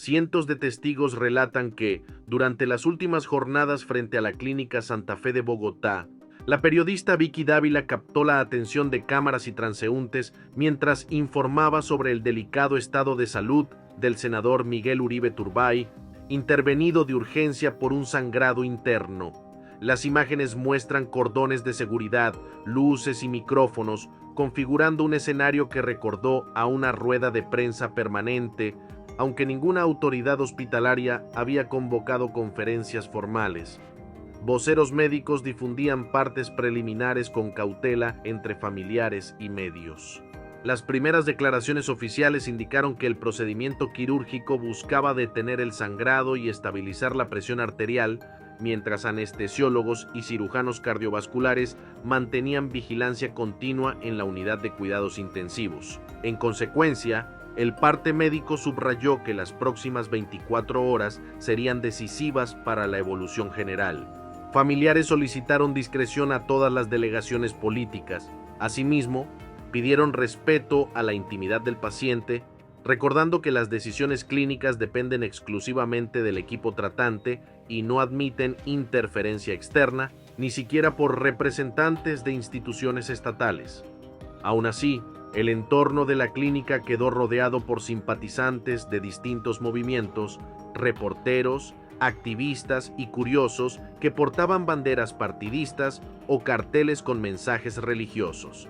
Cientos de testigos relatan que, durante las últimas jornadas frente a la Clínica Santa Fe de Bogotá, la periodista Vicky Dávila captó la atención de cámaras y transeúntes mientras informaba sobre el delicado estado de salud del senador Miguel Uribe Turbay, intervenido de urgencia por un sangrado interno. Las imágenes muestran cordones de seguridad, luces y micrófonos, configurando un escenario que recordó a una rueda de prensa permanente, aunque ninguna autoridad hospitalaria había convocado conferencias formales. Voceros médicos difundían partes preliminares con cautela entre familiares y medios. Las primeras declaraciones oficiales indicaron que el procedimiento quirúrgico buscaba detener el sangrado y estabilizar la presión arterial, mientras anestesiólogos y cirujanos cardiovasculares mantenían vigilancia continua en la unidad de cuidados intensivos. En consecuencia, el parte médico subrayó que las próximas 24 horas serían decisivas para la evolución general. Familiares solicitaron discreción a todas las delegaciones políticas. Asimismo, pidieron respeto a la intimidad del paciente, recordando que las decisiones clínicas dependen exclusivamente del equipo tratante y no admiten interferencia externa, ni siquiera por representantes de instituciones estatales. Aún así, el entorno de la clínica quedó rodeado por simpatizantes de distintos movimientos, reporteros, activistas y curiosos que portaban banderas partidistas o carteles con mensajes religiosos.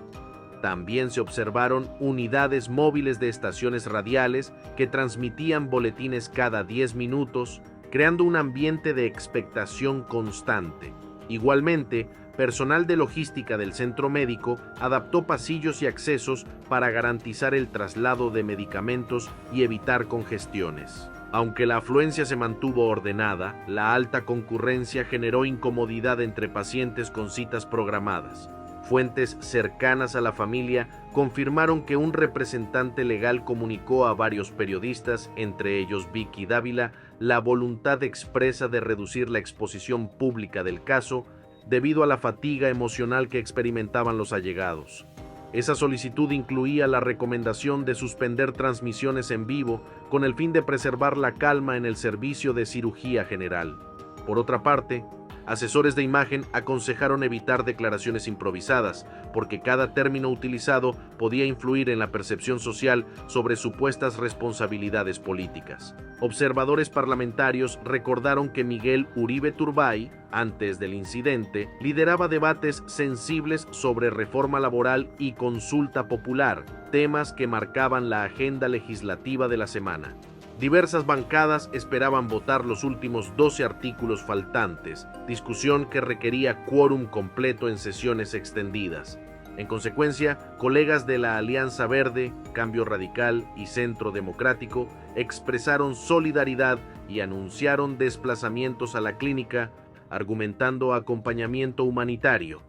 También se observaron unidades móviles de estaciones radiales que transmitían boletines cada 10 minutos, creando un ambiente de expectación constante. Igualmente, personal de logística del centro médico adaptó pasillos y accesos para garantizar el traslado de medicamentos y evitar congestiones. Aunque la afluencia se mantuvo ordenada, la alta concurrencia generó incomodidad entre pacientes con citas programadas. Fuentes cercanas a la familia confirmaron que un representante legal comunicó a varios periodistas, entre ellos Vicky Dávila, la voluntad expresa de reducir la exposición pública del caso debido a la fatiga emocional que experimentaban los allegados. Esa solicitud incluía la recomendación de suspender transmisiones en vivo con el fin de preservar la calma en el servicio de cirugía general. Por otra parte, asesores de imagen aconsejaron evitar declaraciones improvisadas, porque cada término utilizado podía influir en la percepción social sobre supuestas responsabilidades políticas. Observadores parlamentarios recordaron que Miguel Uribe Turbay, antes del incidente, lideraba debates sensibles sobre reforma laboral y consulta popular, temas que marcaban la agenda legislativa de la semana. Diversas bancadas esperaban votar los últimos 12 artículos faltantes, discusión que requería quórum completo en sesiones extendidas. En consecuencia, colegas de la Alianza Verde, Cambio Radical y Centro Democrático expresaron solidaridad y anunciaron desplazamientos a la clínica, argumentando acompañamiento humanitario.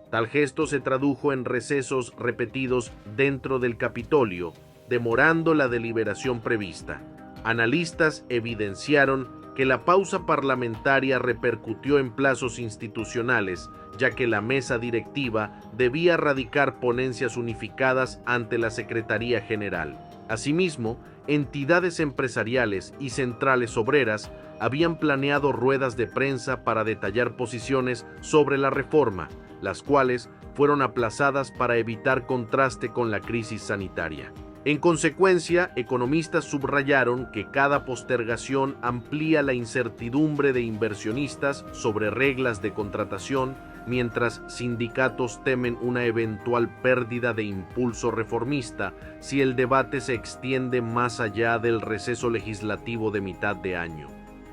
Tal gesto se tradujo en recesos repetidos dentro del Capitolio, demorando la deliberación prevista. Analistas evidenciaron que la pausa parlamentaria repercutió en plazos institucionales, ya que la mesa directiva debía radicar ponencias unificadas ante la Secretaría General. Asimismo, entidades empresariales y centrales obreras habían planeado ruedas de prensa para detallar posiciones sobre la reforma, las cuales fueron aplazadas para evitar contraste con la crisis sanitaria. En consecuencia, economistas subrayaron que cada postergación amplía la incertidumbre de inversionistas sobre reglas de contratación, mientras sindicatos temen una eventual pérdida de impulso reformista si el debate se extiende más allá del receso legislativo de mitad de año.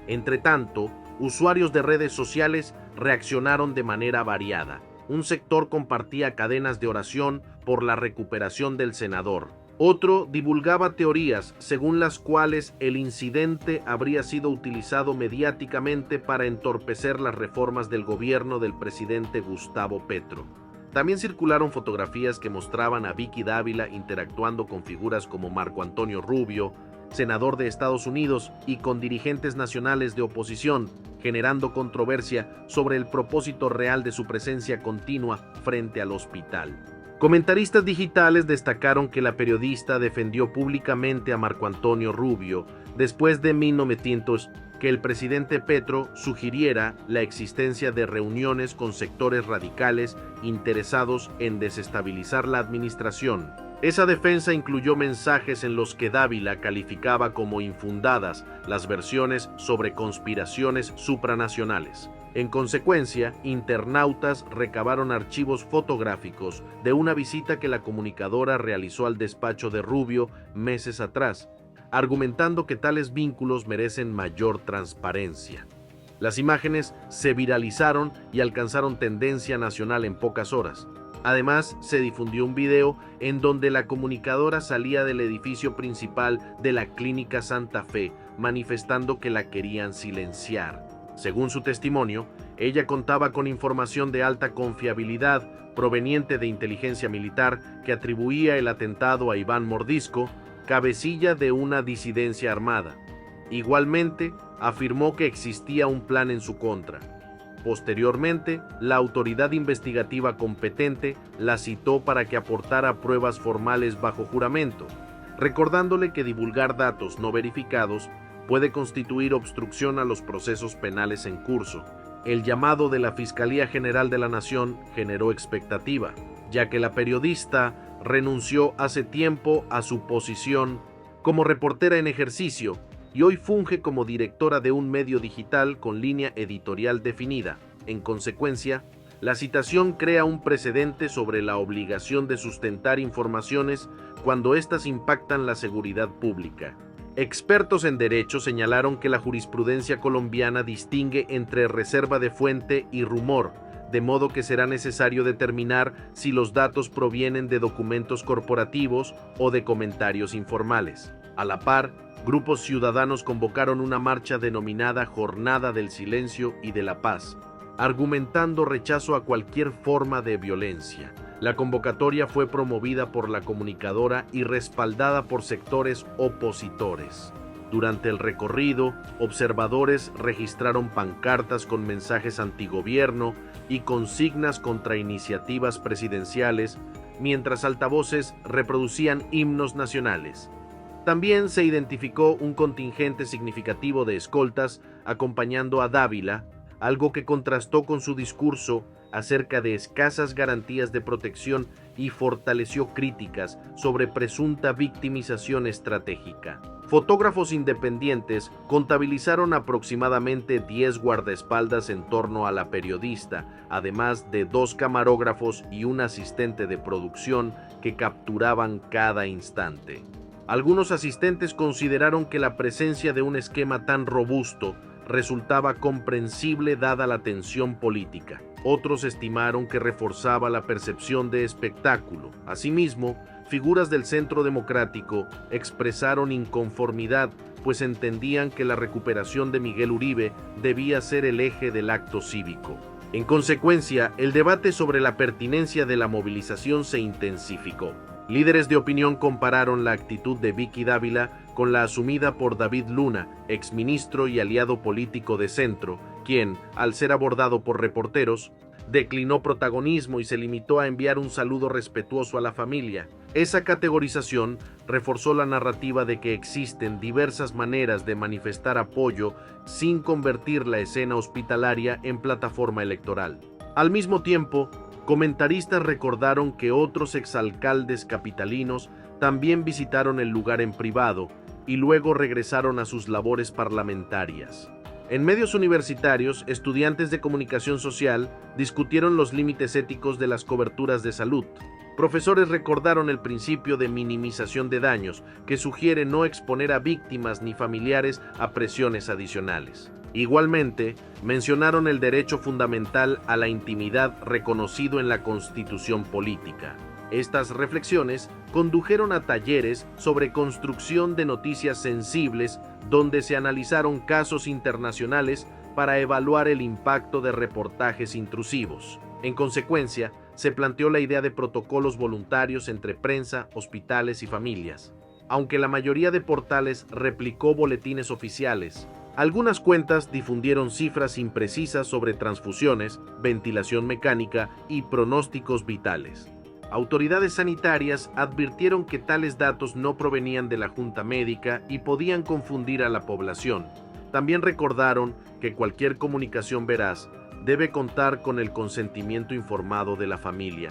Entretanto, usuarios de redes sociales reaccionaron de manera variada. Un sector compartía cadenas de oración por la recuperación del senador. Otro divulgaba teorías según las cuales el incidente habría sido utilizado mediáticamente para entorpecer las reformas del gobierno del presidente Gustavo Petro. También circularon fotografías que mostraban a Vicky Dávila interactuando con figuras como Marco Antonio Rubio, senador de Estados Unidos, y con dirigentes nacionales de oposición, generando controversia sobre el propósito real de su presencia continua frente al hospital. Comentaristas digitales destacaron que la periodista defendió públicamente a Marco Antonio Rubio después de 1900 que el presidente Petro sugiriera la existencia de reuniones con sectores radicales interesados en desestabilizar la administración. Esa defensa incluyó mensajes en los que Dávila calificaba como infundadas las versiones sobre conspiraciones supranacionales. En consecuencia, internautas recabaron archivos fotográficos de una visita que la comunicadora realizó al despacho de Rubio meses atrás, argumentando que tales vínculos merecen mayor transparencia. Las imágenes se viralizaron y alcanzaron tendencia nacional en pocas horas. Además, se difundió un video en donde la comunicadora salía del edificio principal de la Clínica Santa Fe, manifestando que la querían silenciar. Según su testimonio, ella contaba con información de alta confiabilidad proveniente de inteligencia militar que atribuía el atentado a Iván Mordisco, cabecilla de una disidencia armada. Igualmente, afirmó que existía un plan en su contra. Posteriormente, la autoridad investigativa competente la citó para que aportara pruebas formales bajo juramento, recordándole que divulgar datos no verificados puede constituir obstrucción a los procesos penales en curso. El llamado de la Fiscalía General de la Nación generó expectativa, ya que la periodista renunció hace tiempo a su posición como reportera en ejercicio y hoy funge como directora de un medio digital con línea editorial definida. En consecuencia, la citación crea un precedente sobre la obligación de sustentar informaciones cuando éstas impactan la seguridad pública. Expertos en derecho señalaron que la jurisprudencia colombiana distingue entre reserva de fuente y rumor, de modo que será necesario determinar si los datos provienen de documentos corporativos o de comentarios informales. A la par, grupos ciudadanos convocaron una marcha denominada Jornada del Silencio y de la Paz, argumentando rechazo a cualquier forma de violencia. La convocatoria fue promovida por la comunicadora y respaldada por sectores opositores. Durante el recorrido, observadores registraron pancartas con mensajes antigobierno y consignas contra iniciativas presidenciales, mientras altavoces reproducían himnos nacionales. También se identificó un contingente significativo de escoltas acompañando a Dávila, algo que contrastó con su discurso acerca de escasas garantías de protección y fortaleció críticas sobre presunta victimización estratégica. Fotógrafos independientes contabilizaron aproximadamente 10 guardaespaldas en torno a la periodista, además de 2 camarógrafos y un asistente de producción que capturaban cada instante. Algunos asistentes consideraron que la presencia de un esquema tan robusto resultaba comprensible dada la tensión política. Otros estimaron que reforzaba la percepción de espectáculo. Asimismo, figuras del Centro Democrático expresaron inconformidad, pues entendían que la recuperación de Miguel Uribe debía ser el eje del acto cívico. En consecuencia, el debate sobre la pertinencia de la movilización se intensificó. Líderes de opinión compararon la actitud de Vicky Dávila con la asumida por David Luna, exministro y aliado político de Centro, quien, al ser abordado por reporteros, declinó protagonismo y se limitó a enviar un saludo respetuoso a la familia. Esa categorización reforzó la narrativa de que existen diversas maneras de manifestar apoyo sin convertir la escena hospitalaria en plataforma electoral. Al mismo tiempo, comentaristas recordaron que otros exalcaldes capitalinos también visitaron el lugar en privado y luego regresaron a sus labores parlamentarias. En medios universitarios, estudiantes de comunicación social discutieron los límites éticos de las coberturas de salud. Profesores recordaron el principio de minimización de daños, que sugiere no exponer a víctimas ni familiares a presiones adicionales. Igualmente, mencionaron el derecho fundamental a la intimidad reconocido en la Constitución política. Estas reflexiones condujeron a talleres sobre construcción de noticias sensibles, donde se analizaron casos internacionales para evaluar el impacto de reportajes intrusivos. En consecuencia, se planteó la idea de protocolos voluntarios entre prensa, hospitales y familias. Aunque la mayoría de portales replicó boletines oficiales, algunas cuentas difundieron cifras imprecisas sobre transfusiones, ventilación mecánica y pronósticos vitales. Autoridades sanitarias advirtieron que tales datos no provenían de la Junta Médica y podían confundir a la población. También recordaron que cualquier comunicación veraz debe contar con el consentimiento informado de la familia.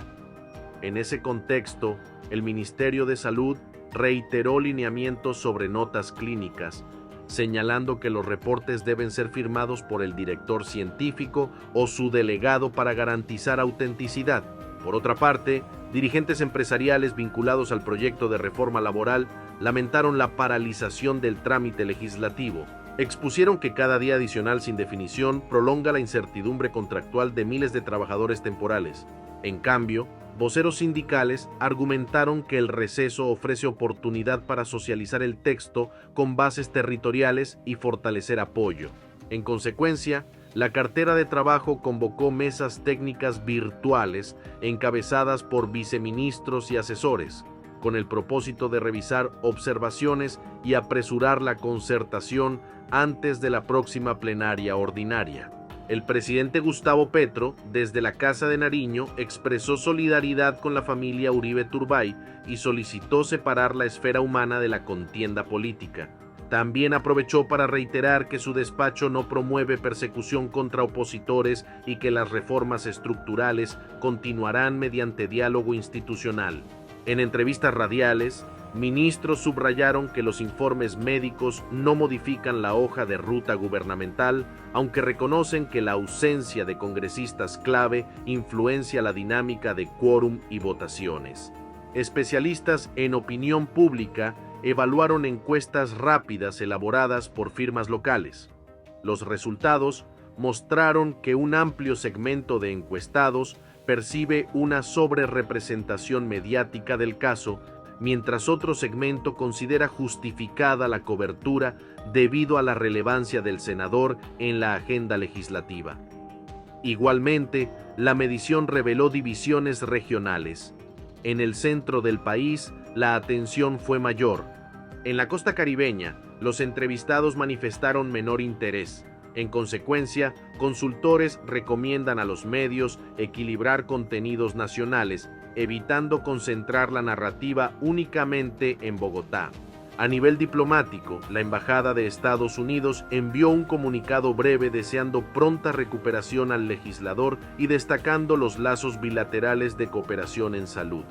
En ese contexto, el Ministerio de Salud reiteró lineamientos sobre notas clínicas, señalando que los reportes deben ser firmados por el director científico o su delegado para garantizar autenticidad. Por otra parte, dirigentes empresariales vinculados al proyecto de reforma laboral lamentaron la paralización del trámite legislativo. Expusieron que cada día adicional sin definición prolonga la incertidumbre contractual de miles de trabajadores temporales. En cambio, voceros sindicales argumentaron que el receso ofrece oportunidad para socializar el texto con bases territoriales y fortalecer apoyo. En consecuencia, la cartera de trabajo convocó mesas técnicas virtuales encabezadas por viceministros y asesores, con el propósito de revisar observaciones y apresurar la concertación antes de la próxima plenaria ordinaria. El presidente Gustavo Petro, desde la Casa de Nariño, expresó solidaridad con la familia Uribe Turbay y solicitó separar la esfera humana de la contienda política. También aprovechó para reiterar que su despacho no promueve persecución contra opositores y que las reformas estructurales continuarán mediante diálogo institucional. En entrevistas radiales, ministros subrayaron que los informes médicos no modifican la hoja de ruta gubernamental, aunque reconocen que la ausencia de congresistas clave influencia la dinámica de quórum y votaciones. Especialistas en opinión pública evaluaron encuestas rápidas elaboradas por firmas locales. Los resultados mostraron que un amplio segmento de encuestados percibe una sobrerepresentación mediática del caso, mientras otro segmento considera justificada la cobertura debido a la relevancia del senador en la agenda legislativa. Igualmente, la medición reveló divisiones regionales. En el centro del país, la atención fue mayor. En la costa caribeña, los entrevistados manifestaron menor interés. En consecuencia, consultores recomiendan a los medios equilibrar contenidos nacionales, evitando concentrar la narrativa únicamente en Bogotá. A nivel diplomático, la Embajada de Estados Unidos envió un comunicado breve deseando pronta recuperación al legislador y destacando los lazos bilaterales de cooperación en salud.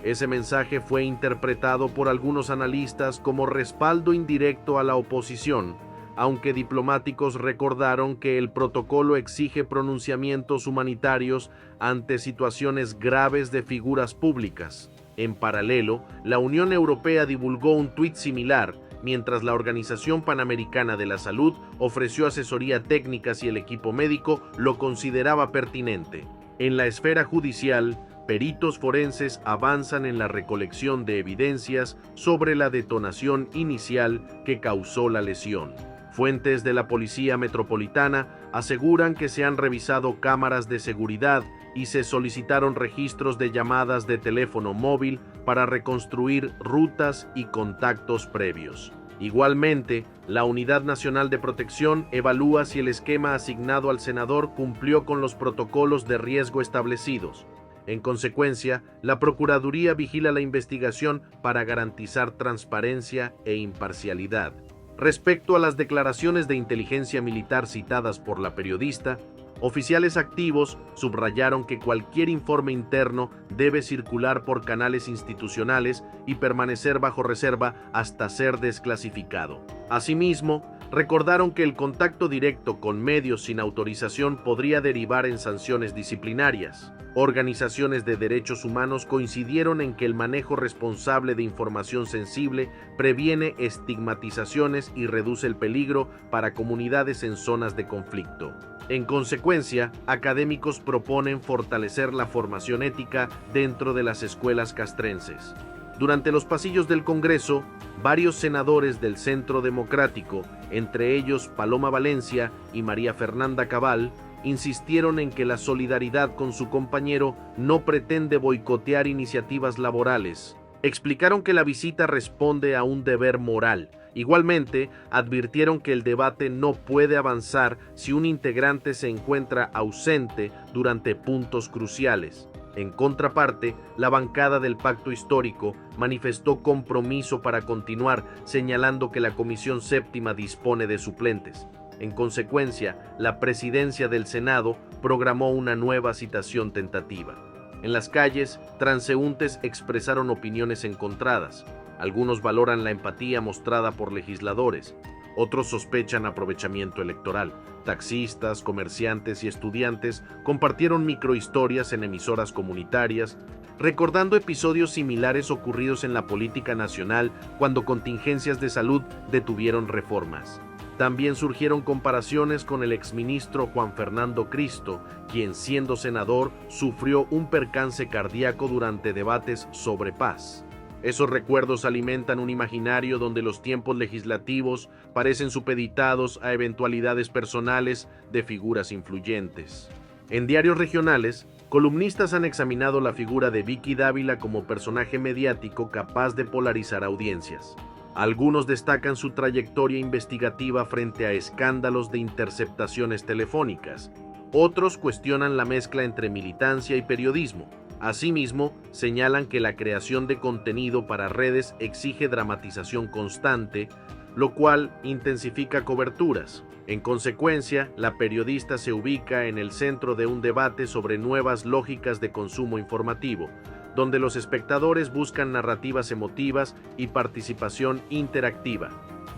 Ese mensaje fue interpretado por algunos analistas como respaldo indirecto a la oposición, aunque diplomáticos recordaron que el protocolo exige pronunciamientos humanitarios ante situaciones graves de figuras públicas. En paralelo, la Unión Europea divulgó un tuit similar, mientras la Organización Panamericana de la Salud ofreció asesoría técnica si el equipo médico lo consideraba pertinente. En la esfera judicial, peritos forenses avanzan en la recolección de evidencias sobre la detonación inicial que causó la lesión. Fuentes de la Policía Metropolitana aseguran que se han revisado cámaras de seguridad y se solicitaron registros de llamadas de teléfono móvil para reconstruir rutas y contactos previos. Igualmente, la Unidad Nacional de Protección evalúa si el esquema asignado al senador cumplió con los protocolos de riesgo establecidos. En consecuencia, la Procuraduría vigila la investigación para garantizar transparencia e imparcialidad. Respecto a las declaraciones de inteligencia militar citadas por la periodista, oficiales activos subrayaron que cualquier informe interno debe circular por canales institucionales y permanecer bajo reserva hasta ser desclasificado. Asimismo, recordaron que el contacto directo con medios sin autorización podría derivar en sanciones disciplinarias. Organizaciones de derechos humanos coincidieron en que el manejo responsable de información sensible previene estigmatizaciones y reduce el peligro para comunidades en zonas de conflicto. En consecuencia, académicos proponen fortalecer la formación ética dentro de las escuelas castrenses. Durante los pasillos del Congreso, varios senadores del Centro Democrático, entre ellos Paloma Valencia y María Fernanda Cabal, insistieron en que la solidaridad con su compañero no pretende boicotear iniciativas laborales. Explicaron que la visita responde a un deber moral. Igualmente, advirtieron que el debate no puede avanzar si un integrante se encuentra ausente durante puntos cruciales. En contraparte, la bancada del Pacto Histórico manifestó compromiso para continuar, señalando que la Comisión Séptima dispone de suplentes. En consecuencia, la presidencia del Senado programó una nueva citación tentativa. En las calles, transeúntes expresaron opiniones encontradas. Algunos valoran la empatía mostrada por legisladores. Otros sospechan aprovechamiento electoral. Taxistas, comerciantes y estudiantes compartieron microhistorias en emisoras comunitarias, recordando episodios similares ocurridos en la política nacional cuando contingencias de salud detuvieron reformas. También surgieron comparaciones con el exministro Juan Fernando Cristo, quien siendo senador sufrió un percance cardíaco durante debates sobre paz. Esos recuerdos alimentan un imaginario donde los tiempos legislativos parecen supeditados a eventualidades personales de figuras influyentes. En diarios regionales, columnistas han examinado la figura de Vicky Dávila como personaje mediático capaz de polarizar audiencias. Algunos destacan su trayectoria investigativa frente a escándalos de interceptaciones telefónicas. Otros cuestionan la mezcla entre militancia y periodismo. Asimismo, señalan que la creación de contenido para redes exige dramatización constante, lo cual intensifica coberturas. En consecuencia, la periodista se ubica en el centro de un debate sobre nuevas lógicas de consumo informativo, donde los espectadores buscan narrativas emotivas y participación interactiva.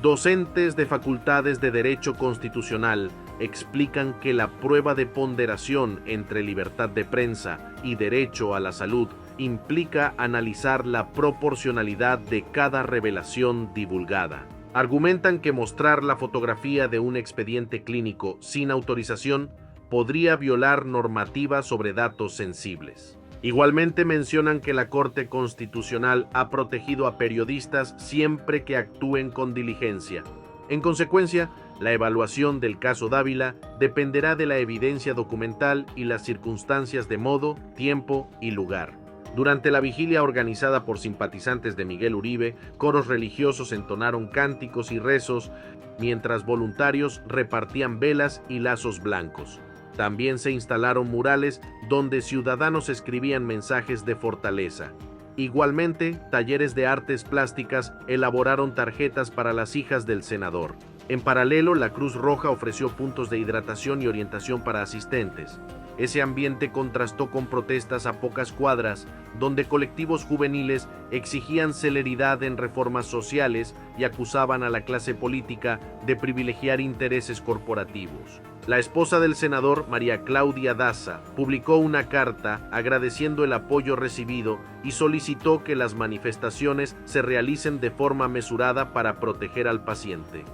Docentes de facultades de Derecho Constitucional explican que la prueba de ponderación entre libertad de prensa y derecho a la salud implica analizar la proporcionalidad de cada revelación divulgada. Argumentan que mostrar la fotografía de un expediente clínico sin autorización podría violar normativas sobre datos sensibles. Igualmente mencionan que la Corte Constitucional ha protegido a periodistas siempre que actúen con diligencia. En consecuencia, la evaluación del caso Dávila dependerá de la evidencia documental y las circunstancias de modo, tiempo y lugar. Durante la vigilia organizada por simpatizantes de Miguel Uribe, coros religiosos entonaron cánticos y rezos, mientras voluntarios repartían velas y lazos blancos. También se instalaron murales donde ciudadanos escribían mensajes de fortaleza. Igualmente, talleres de artes plásticas elaboraron tarjetas para las hijas del senador. En paralelo, la Cruz Roja ofreció puntos de hidratación y orientación para asistentes. Ese ambiente contrastó con protestas a pocas cuadras, donde colectivos juveniles exigían celeridad en reformas sociales y acusaban a la clase política de privilegiar intereses corporativos. La esposa del senador, María Claudia Daza, publicó una carta agradeciendo el apoyo recibido y solicitó que las manifestaciones se realicen de forma mesurada para proteger al paciente.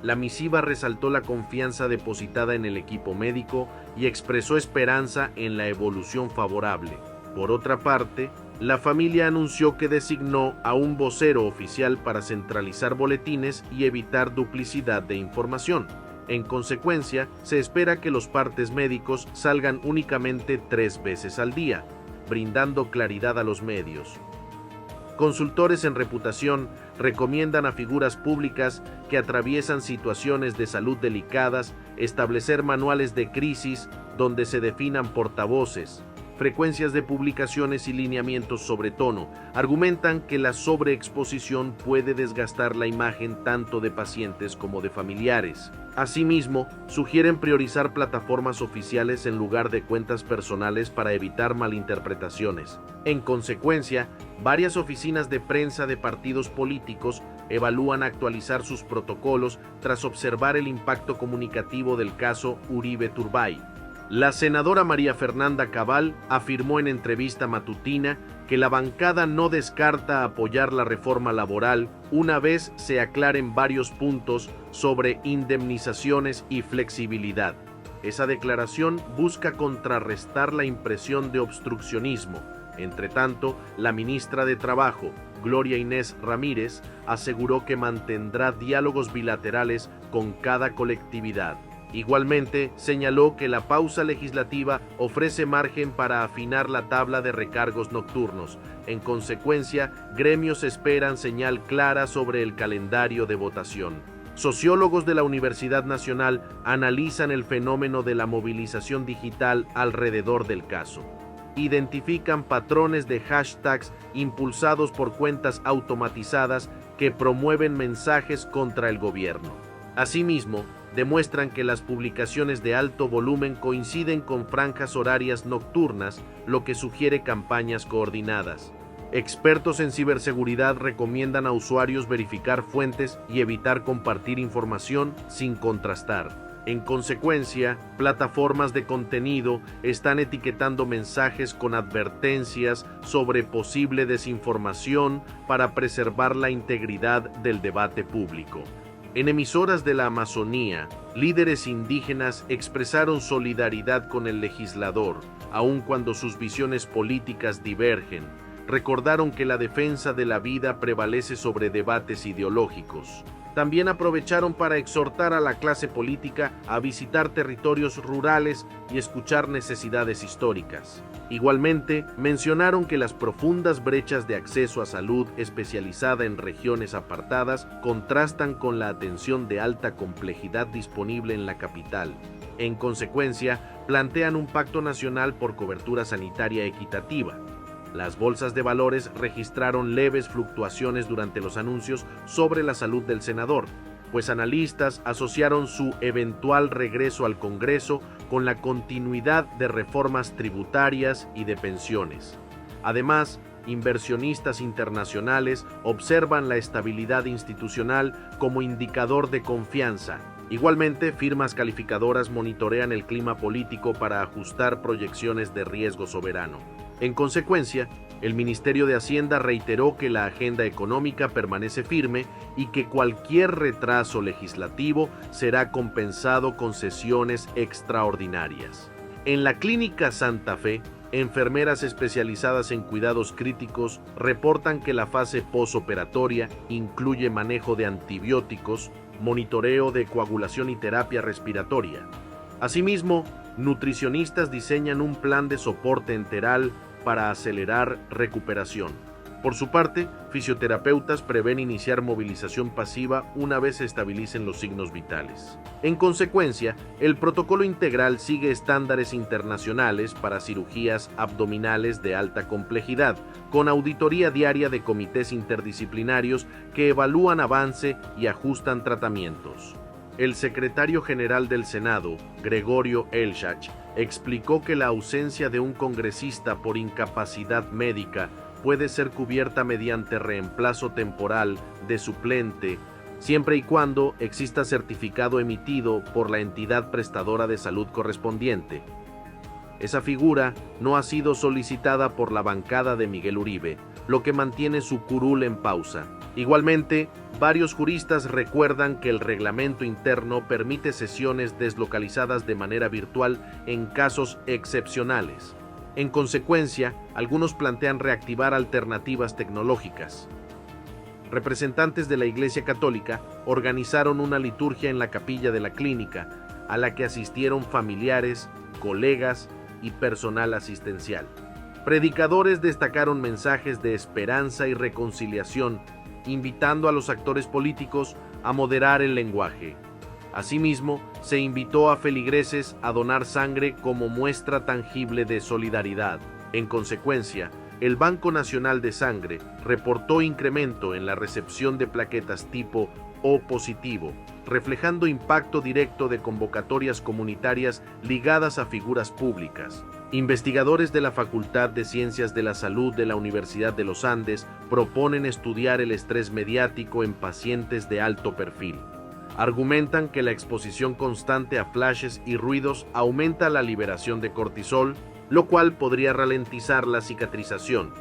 La misiva resaltó la confianza depositada en el equipo médico y expresó esperanza en la evolución favorable. Por otra parte, la familia anunció que designó a un vocero oficial para centralizar boletines y evitar duplicidad de información. En consecuencia, se espera que los partes médicos salgan únicamente 3 veces al día, brindando claridad a los medios. Consultores en reputación recomiendan a figuras públicas que atraviesan situaciones de salud delicadas establecer manuales de crisis donde se definan portavoces, frecuencias de publicaciones y lineamientos sobre tono. Argumentan que la sobreexposición puede desgastar la imagen tanto de pacientes como de familiares. Asimismo, sugieren priorizar plataformas oficiales en lugar de cuentas personales para evitar malinterpretaciones. En consecuencia, varias oficinas de prensa de partidos políticos evalúan actualizar sus protocolos tras observar el impacto comunicativo del caso Uribe Turbay. La senadora María Fernanda Cabal afirmó en entrevista matutina que la bancada no descarta apoyar la reforma laboral una vez se aclaren varios puntos sobre indemnizaciones y flexibilidad. Esa declaración busca contrarrestar la impresión de obstruccionismo. Entre tanto, la ministra de Trabajo, Gloria Inés Ramírez, aseguró que mantendrá diálogos bilaterales con cada colectividad. Igualmente, señaló que la pausa legislativa ofrece margen para afinar la tabla de recargos nocturnos. En consecuencia, gremios esperan señal clara sobre el calendario de votación. Sociólogos de la Universidad Nacional analizan el fenómeno de la movilización digital alrededor del caso. identifican patrones de hashtags impulsados por cuentas automatizadas que promueven mensajes contra el gobierno. Asimismo, demuestran que las publicaciones de alto volumen coinciden con franjas horarias nocturnas, lo que sugiere campañas coordinadas. Expertos en ciberseguridad recomiendan a usuarios verificar fuentes y evitar compartir información sin contrastar. En consecuencia, plataformas de contenido están etiquetando mensajes con advertencias sobre posible desinformación para preservar la integridad del debate público. En emisoras de la Amazonía, líderes indígenas expresaron solidaridad con el legislador, aun cuando sus visiones políticas divergen. Recordaron que la defensa de la vida prevalece sobre debates ideológicos. También aprovecharon para exhortar a la clase política a visitar territorios rurales y escuchar necesidades históricas. Igualmente, mencionaron que las profundas brechas de acceso a salud especializada en regiones apartadas contrastan con la atención de alta complejidad disponible en la capital. En consecuencia, plantean un pacto nacional por cobertura sanitaria equitativa. Las bolsas de valores registraron leves fluctuaciones durante los anuncios sobre la salud del senador, pues analistas asociaron su eventual regreso al Congreso con la continuidad de reformas tributarias y de pensiones. Además, inversionistas internacionales observan la estabilidad institucional como indicador de confianza. Igualmente, firmas calificadoras monitorean el clima político para ajustar proyecciones de riesgo soberano. En consecuencia, el Ministerio de Hacienda reiteró que la agenda económica permanece firme y que cualquier retraso legislativo será compensado con sesiones extraordinarias. En la Clínica Santa Fe, enfermeras especializadas en cuidados críticos reportan que la fase posoperatoria incluye manejo de antibióticos, monitoreo de coagulación y terapia respiratoria. Asimismo, nutricionistas diseñan un plan de soporte enteral para acelerar recuperación. Por su parte, fisioterapeutas prevén iniciar movilización pasiva una vez se estabilicen los signos vitales. En consecuencia, el protocolo integral sigue estándares internacionales para cirugías abdominales de alta complejidad, con auditoría diaria de comités interdisciplinarios que evalúan avance y ajustan tratamientos. El secretario general del Senado, Gregorio Elshach, explicó que la ausencia de un congresista por incapacidad médica puede ser cubierta mediante reemplazo temporal de suplente, siempre y cuando exista certificado emitido por la entidad prestadora de salud correspondiente. Esa figura no ha sido solicitada por la bancada de Miguel Uribe, lo que mantiene su curul en pausa. Igualmente, varios juristas recuerdan que el reglamento interno permite sesiones deslocalizadas de manera virtual en casos excepcionales. En consecuencia, algunos plantean reactivar alternativas tecnológicas. Representantes de la Iglesia Católica organizaron una liturgia en la capilla de la clínica, a la que asistieron familiares, colegas y personal asistencial. Predicadores destacaron mensajes de esperanza y reconciliación, invitando a los actores políticos a moderar el lenguaje. Asimismo, se invitó a feligreses a donar sangre como muestra tangible de solidaridad. En consecuencia, el Banco Nacional de Sangre reportó incremento en la recepción de plaquetas tipo O positivo, reflejando impacto directo de convocatorias comunitarias ligadas a figuras públicas. Investigadores de la Facultad de Ciencias de la Salud de la Universidad de los Andes proponen estudiar el estrés mediático en pacientes de alto perfil. Argumentan que la exposición constante a flashes y ruidos aumenta la liberación de cortisol, lo cual podría ralentizar la cicatrización.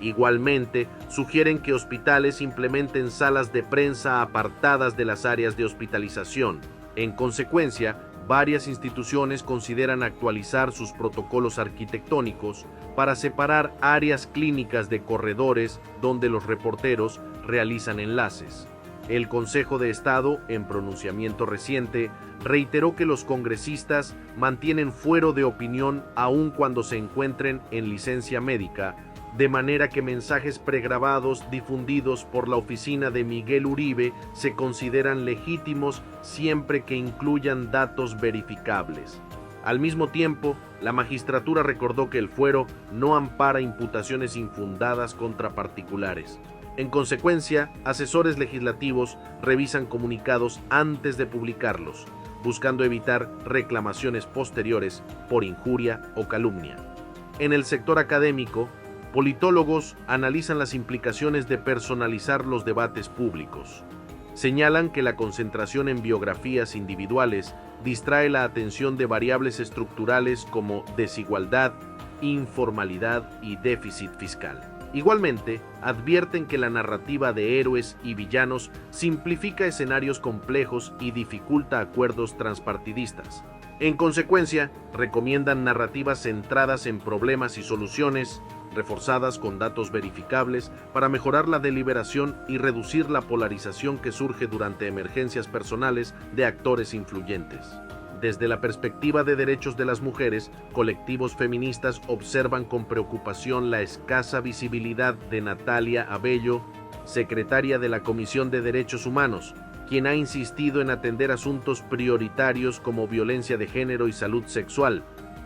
Igualmente, sugieren que hospitales implementen salas de prensa apartadas de las áreas de hospitalización. En consecuencia, varias instituciones consideran actualizar sus protocolos arquitectónicos para separar áreas clínicas de corredores donde los reporteros realizan enlaces. El Consejo de Estado, en pronunciamiento reciente, reiteró que los congresistas mantienen fuero de opinión aun cuando se encuentren en licencia médica, de manera que mensajes pregrabados difundidos por la oficina de Miguel Uribe se consideran legítimos siempre que incluyan datos verificables. Al mismo tiempo, la magistratura recordó que el fuero no ampara imputaciones infundadas contra particulares. En consecuencia, asesores legislativos revisan comunicados antes de publicarlos, buscando evitar reclamaciones posteriores por injuria o calumnia. En el sector académico, politólogos analizan las implicaciones de personalizar los debates públicos. Señalan que la concentración en biografías individuales distrae la atención de variables estructurales como desigualdad, informalidad y déficit fiscal. Igualmente, advierten que la narrativa de héroes y villanos simplifica escenarios complejos y dificulta acuerdos transpartidistas. En consecuencia, recomiendan narrativas centradas en problemas y soluciones, reforzadas con datos verificables para mejorar la deliberación y reducir la polarización que surge durante emergencias personales de actores influyentes. Desde la perspectiva de derechos de las mujeres, colectivos feministas observan con preocupación la escasa visibilidad de Natalia Abello, secretaria de la Comisión de Derechos Humanos, quien ha insistido en atender asuntos prioritarios como violencia de género y salud sexual.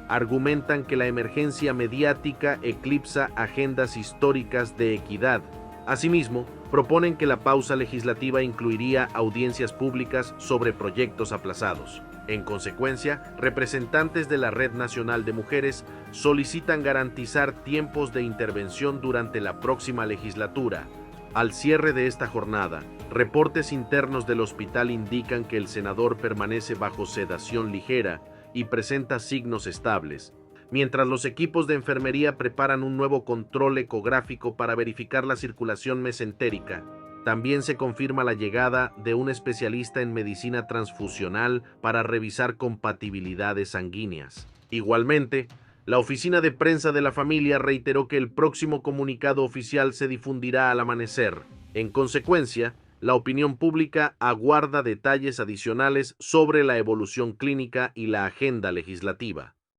Argumentan que la emergencia mediática eclipsa agendas históricas de equidad. Asimismo, proponen que la pausa legislativa incluiría audiencias públicas sobre proyectos aplazados. En consecuencia, representantes de la Red Nacional de Mujeres solicitan garantizar tiempos de intervención durante la próxima legislatura. Al cierre de esta jornada, reportes internos del hospital indican que el senador permanece bajo sedación ligera y presenta signos estables, mientras los equipos de enfermería preparan un nuevo control ecográfico para verificar la circulación mesentérica. También se confirma la llegada de un especialista en medicina transfusional para revisar compatibilidades sanguíneas. Igualmente, la oficina de prensa de la familia reiteró que el próximo comunicado oficial se difundirá al amanecer. En consecuencia, la opinión pública aguarda detalles adicionales sobre la evolución clínica y la agenda legislativa.